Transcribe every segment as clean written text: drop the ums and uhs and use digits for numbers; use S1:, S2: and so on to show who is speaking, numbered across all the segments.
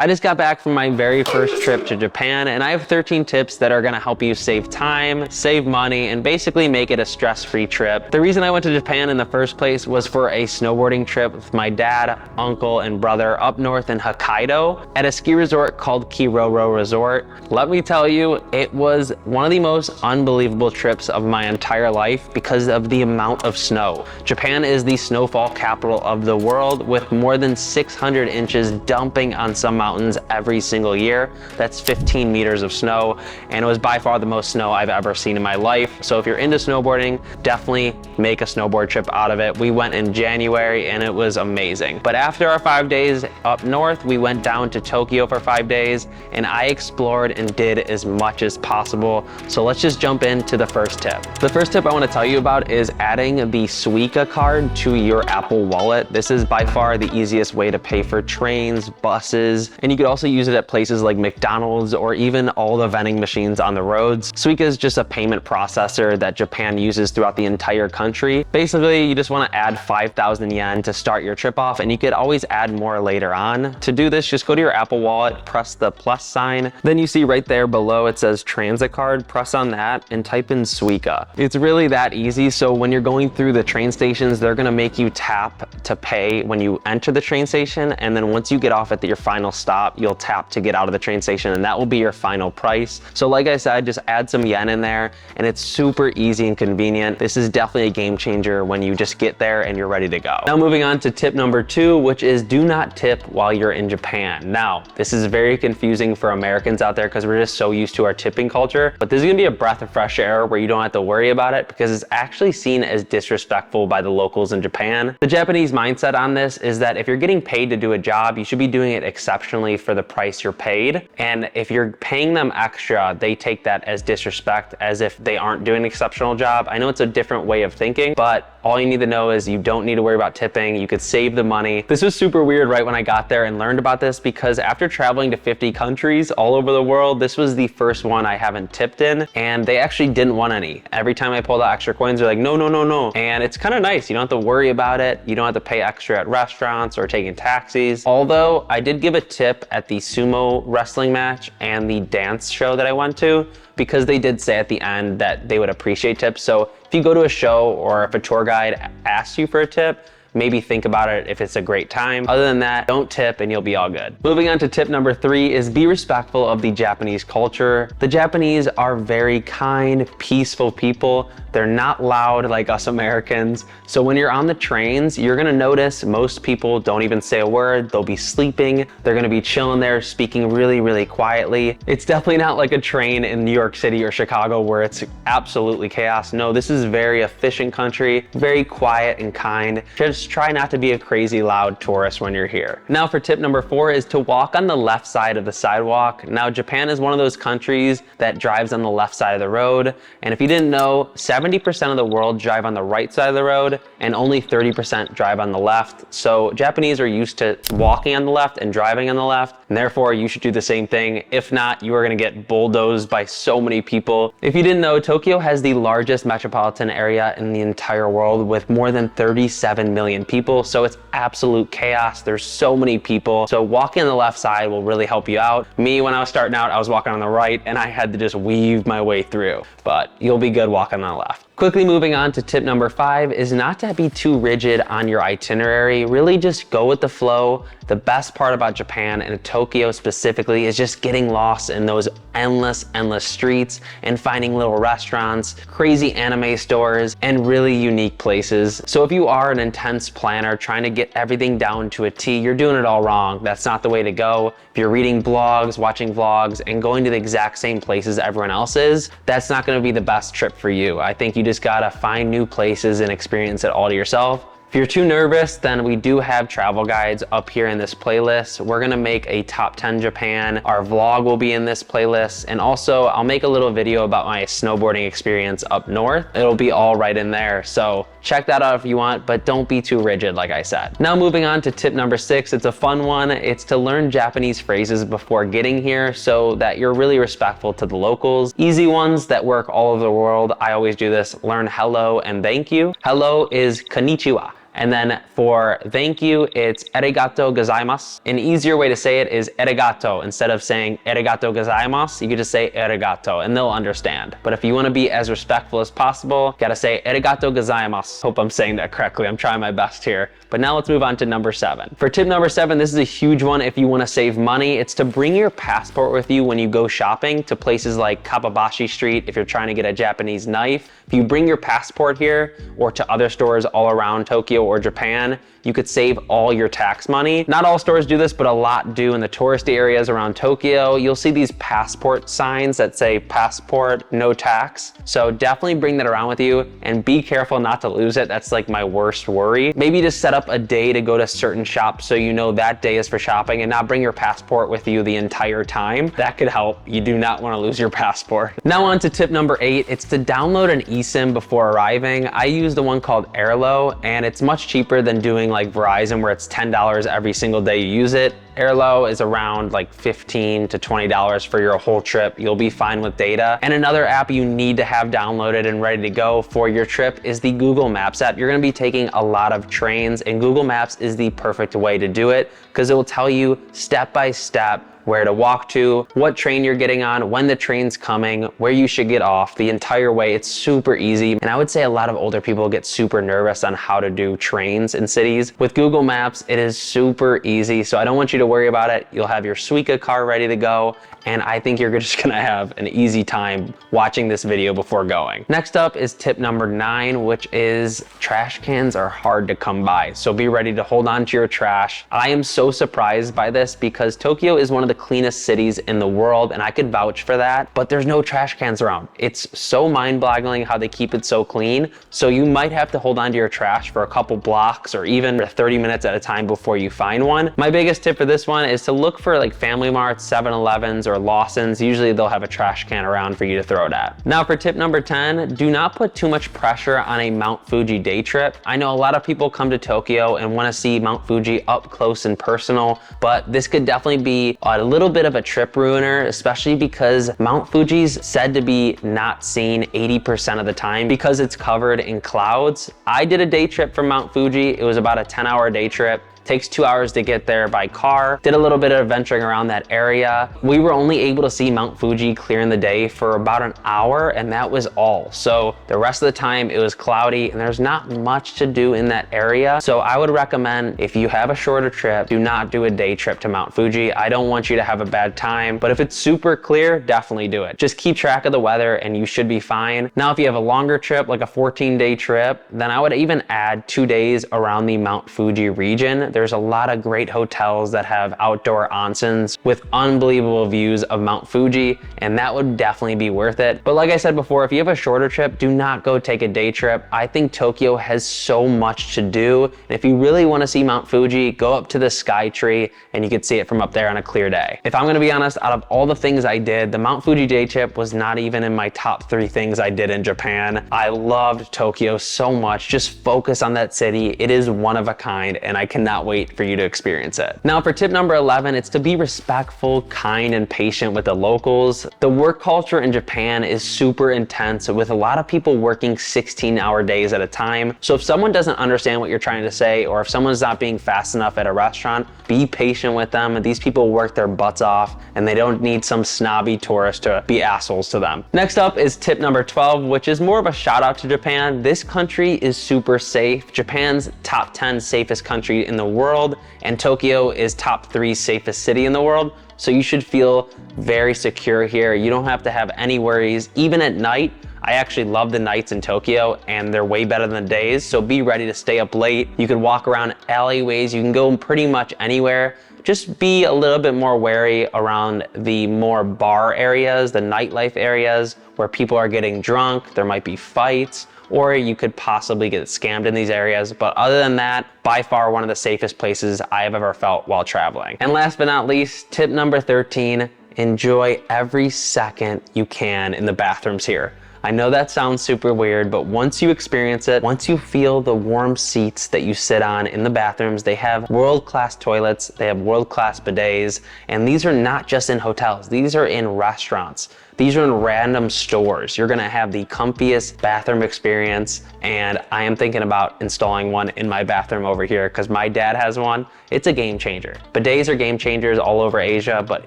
S1: I just got back from my very first trip to Japan, and I have 13 tips that are gonna help you save time, save money, and basically make it a stress-free trip. The reason I went to Japan in the first place was for a snowboarding trip with my dad, uncle, and brother up north in Hokkaido at a ski resort called Kiroro Resort. Let me tell you, it was one of the most unbelievable trips of my entire life because of the amount of snow. Japan is the snowfall capital of the world, with more than 600 inches dumping on some mountains every single year. That's 15 meters of snow, and it was by far the most snow I've ever seen in my life. So if you're into snowboarding, definitely make a snowboard trip out of it. We went in January and it was amazing. But after our 5 days up north, we went down to Tokyo for 5 days, and I explored and did as much as possible. So let's just jump into the first tip. The first tip I want to tell you about is adding the Suica Card to your Apple Wallet. This is by far the easiest way to pay for trains, buses, and you could also use it at places like McDonald's or even all the vending machines on the roads. Suica is just a payment processor that Japan uses throughout the entire country. Basically, you just want to add 5,000 yen to start your trip off, and you could always add more later on. To do this, just go to your Apple Wallet, press the plus sign. Then you see right there below it says transit card, press on that and type in Suica. It's really that easy. So when you're going through the train stations, they're gonna make you tap to pay when you enter the train station, and then once you get off at your final stop, you'll tap to get out of the train station, and that will be your final price. So like I said, just add some yen in there, and it's super easy and convenient. This is definitely a game changer when you just get there and you're ready to go. Now moving on to tip number 2, which is do not tip while you're in Japan. Now, this is very confusing for Americans out there because we're just so used to our tipping culture, but this is gonna be a breath of fresh air where you don't have to worry about it because it's actually seen as disrespectful by the locals in Japan. The Japanese mindset on this is that if you're getting paid to do a job, you should be doing it exceptionally for the price you're paid. And if you're paying them extra, they take that as disrespect, as if they aren't doing an exceptional job. I know it's a different way of thinking, but all you need to know is you don't need to worry about tipping. You could save the money. This was super weird right when I got there and learned about this, because after traveling to 50 countries all over the world, this was the first one I haven't tipped in, and they actually didn't want any. Every time I pulled out extra coins, they're like, no, no, no, no. And it's kind of nice. You don't have to worry about it. You don't have to pay extra at restaurants or taking taxis. Although I did give a tip at the sumo wrestling match and the dance show that I went to, because they did say at the end that they would appreciate tips. So if you go to a show or if a tour guide asks you for a tip, maybe think about it if it's a great time. Other than that, don't tip and you'll be all good. Moving on to tip number 3 is be respectful of the Japanese culture. The Japanese are very kind, peaceful people. They're not loud like us Americans. So when you're on the trains, you're gonna notice most people don't even say a word. They'll be sleeping. They're gonna be chilling there, speaking really, really quietly. It's definitely not like a train in New York City or Chicago where it's absolutely chaos. No, this is a very efficient country, very quiet and kind. Just try not to be a crazy loud tourist when you're here. Now for tip number 4 is to walk on the left side of the sidewalk. Now Japan is one of those countries that drives on the left side of the road. And if you didn't know, 70% of the world drive on the right side of the road and only 30% drive on the left. So Japanese are used to walking on the left and driving on the left, and therefore you should do the same thing. If not, you are gonna get bulldozed by so many people. If you didn't know, Tokyo has the largest metropolitan area in the entire world with more than 37 million people. So it's absolute chaos. There's so many people. So walking on the left side will really help you out. Me, when I was starting out, I was walking on the right and I had to just weave my way through, but you'll be good walking on the left. Quickly moving on to tip number 5 is not to be too rigid on your itinerary. Really just go with the flow. The best part about Japan and Tokyo specifically is just getting lost in those endless streets and finding little restaurants, crazy anime stores, and really unique places. So if you are an intense planner trying to get everything down to a T, you're doing it all wrong. That's not the way to go. If you're reading blogs, watching vlogs, and going to the exact same places everyone else is, that's not gonna be the best trip for you. I think you just gotta find new places and experience it all to yourself. If you're too nervous, then we do have travel guides up here in this playlist. We're gonna make a top 10 Japan. Our vlog will be in this playlist. And also I'll make a little video about my snowboarding experience up north. It'll be all right in there. So check that out if you want, but don't be too rigid, like I said. Now moving on to tip number 6, it's a fun one. It's to learn Japanese phrases before getting here so that you're really respectful to the locals. Easy ones that work all over the world. I always do this. Learn hello and thank you. Hello is konnichiwa. And then for thank you, it's arigato gozaimasu. An easier way to say it is arigato. Instead of saying arigato gozaimasu, you could just say arigato and they'll understand. But if you want to be as respectful as possible, gotta say arigato gozaimasu. Hope I'm saying that correctly. I'm trying my best here. But now let's move on to number 7. For tip number 7, this is a huge one if you want to save money. It's to bring your passport with you when you go shopping to places like Kababashi Street if you're trying to get a Japanese knife. If you bring your passport here or to other stores all around Tokyo or Japan, you could save all your tax money. Not all stores do this, but a lot do in the touristy areas around Tokyo. You'll see these passport signs that say passport, no tax. So definitely bring that around with you and be careful not to lose it. That's like my worst worry. Maybe just set up a day to go to certain shops so you know that day is for shopping and not bring your passport with you the entire time. That could help. You do not want to lose your passport. Now on to tip number 8. It's to download an eSIM before arriving. I use the one called Airlo and it's much cheaper than doing like Verizon where it's $10 every single day you use it. Airlo is around like $15 to $20 for your whole trip. You'll be fine with data. And another app you need to have downloaded and ready to go for your trip is the Google Maps app. You're gonna be taking a lot of trains and Google Maps is the perfect way to do it because it will tell you step by step where to walk to, what train you're getting on, when the train's coming, where you should get off the entire way. It's super easy. And I would say a lot of older people get super nervous on how to do trains in cities. With Google Maps, it is super easy. So I don't want you to worry about it. You'll have your Suica card ready to go. And I think you're just gonna have an easy time watching this video before going. Next up is tip number 9, which is trash cans are hard to come by. So be ready to hold on to your trash. I am so surprised by this because Tokyo is one of the cleanest cities in the world and I could vouch for that, but there's no trash cans around. It's so mind-boggling how they keep it so clean. So you might have to hold on to your trash for a couple blocks or even 30 minutes at a time before you find one. My biggest tip for this one is to look for like Family Marts, 7-Elevens, or Lawson's. Usually they'll have a trash can around for you to throw it at. Now for tip number 10, do not put too much pressure on a Mount Fuji day trip. I know a lot of people come to Tokyo and want to see Mount Fuji up close and personal, but this could definitely be a little bit of a trip ruiner, especially because Mount Fuji's said to be not seen 80% of the time because it's covered in clouds. I did a day trip from Mount Fuji. It was about a 10-hour day trip. Takes 2 hours to get there by car. Did a little bit of adventuring around that area. We were only able to see Mount Fuji clear in the day for about an hour and that was all. So the rest of the time it was cloudy and there's not much to do in that area. So I would recommend if you have a shorter trip, do not do a day trip to Mount Fuji. I don't want you to have a bad time, but if it's super clear, definitely do it. Just keep track of the weather and you should be fine. Now, if you have a longer trip, like a 14-day trip, then I would even add 2 days around the Mount Fuji region. There's a lot of great hotels that have outdoor onsens with unbelievable views of Mount Fuji, and that would definitely be worth it. But like I said before, if you have a shorter trip, do not go take a day trip. I think Tokyo has so much to do. And if you really want to see Mount Fuji, go up to the Skytree and you can see it from up there on a clear day. If I'm going to be honest, out of all the things I did, the Mount Fuji day trip was not even in my top 3 things I did in Japan. I loved Tokyo so much. Just focus on that city. It is one of a kind and I cannot wait for you to experience it. Now for tip number 11, it's to be respectful, kind, and patient with the locals. The work culture in Japan is super intense with a lot of people working 16-hour days at a time. So if someone doesn't understand what you're trying to say, or if someone's not being fast enough at a restaurant, be patient with them. These people work their butts off and they don't need some snobby tourist to be assholes to them. Next up is tip number 12, which is more of a shout out to Japan. This country is super safe. Japan's top 10 safest country in the world, and Tokyo is top 3 safest city in the world. So you should feel very secure here. You don't have to have any worries, even at night. I actually love the nights in Tokyo and they're way better than the days. So be ready to stay up late. You can walk around alleyways. You can go pretty much anywhere. Just be a little bit more wary around the more bar areas, the nightlife areas where people are getting drunk. There might be fights, or you could possibly get scammed in these areas. But other than that, by far one of the safest places I have ever felt while traveling. And last but not least, tip number 13, enjoy every second you can in the bathrooms here. I know that sounds super weird, but once you experience it, once you feel the warm seats that you sit on in the bathrooms, they have world-class toilets, they have world-class bidets, and these are not just in hotels, these are in restaurants. These are in random stores. You're gonna have the comfiest bathroom experience, and I am thinking about installing one in my bathroom over here because my dad has one. It's a game changer. Bidets are game changers all over Asia, but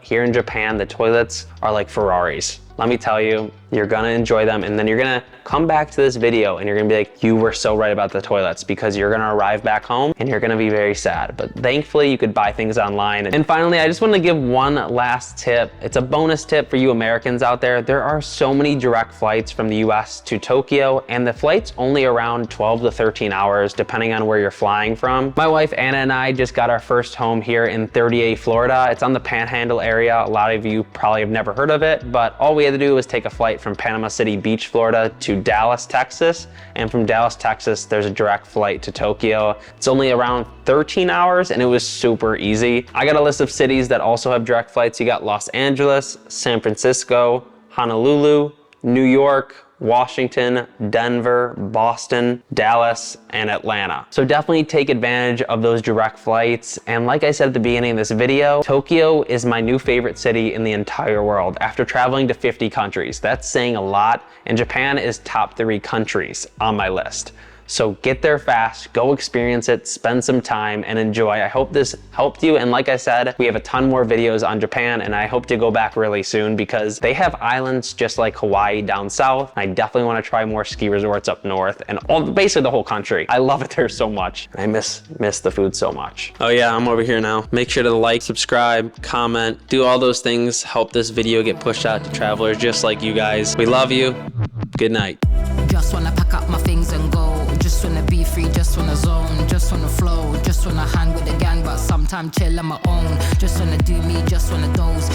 S1: here in Japan, the toilets are like Ferraris. Let me tell you, you're gonna enjoy them, and then you're gonna come back to this video and you're gonna be like, you were so right about the toilets, because you're gonna arrive back home and you're gonna be very sad. But thankfully you could buy things online. And finally, I just wanna give one last tip. It's a bonus tip for you Americans out there. There are so many direct flights from the US to Tokyo, and the flight's only around 12 to 13 hours, depending on where you're flying from. My wife Anna and I just got our first home here in 30A, Florida. It's on the Panhandle area. A lot of you probably have never heard of it, but all we had to do was take a flight from Panama City Beach, Florida to Dallas, Texas. And from Dallas, Texas, there's a direct flight to Tokyo. It's only around 13 hours and it was super easy. I got a list of cities that also have direct flights. You got Los Angeles, San Francisco, Honolulu, New York, Washington, Denver, Boston, Dallas, and Atlanta. So definitely take advantage of those direct flights. And like I said at the beginning of this video, Tokyo is my new favorite city in the entire world after traveling to 50 countries. That's saying a lot, and Japan is top 3 countries on my list. So get there fast, go experience it, spend some time and enjoy. I hope this helped you. And like I said, we have a ton more videos on Japan, and I hope to go back really soon because they have islands just like Hawaii down south. I definitely want to try more ski resorts up north and basically the whole country. I love it there so much. I miss the food so much. Oh yeah, I'm over here now. Make sure to like, subscribe, comment, do all those things. Help this video get pushed out to travelers just like you guys. We love you. Good night.
S2: Just wanna pack up my things and go. Just wanna be free, just wanna zone. Just wanna flow, just wanna hang with the gang, but sometimes chill on my own. Just wanna do me, just wanna doze.